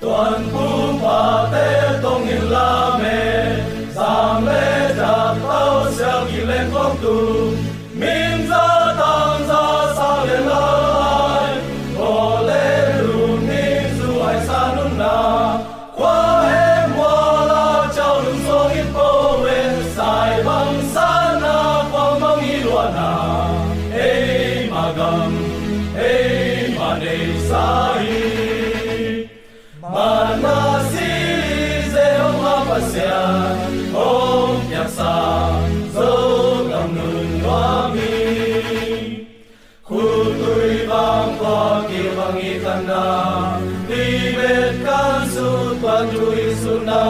tuần phú hòa tế tông nghìn la mê giảm lễ đạp tao xeo kỳ lên phong tù min ra tăng ra sao lên lai hồ lễ lù min dù ai xa nung na qua em hoa la trao lưng số ít bố về xài bằng xa na quang băng y loạn na ê mà gầm ê mà đầy xa y mana si zeo mapasia om yaksa zo ngam nun wami khutui bang kwa ki bangi kana di bet kan su tuan tui suna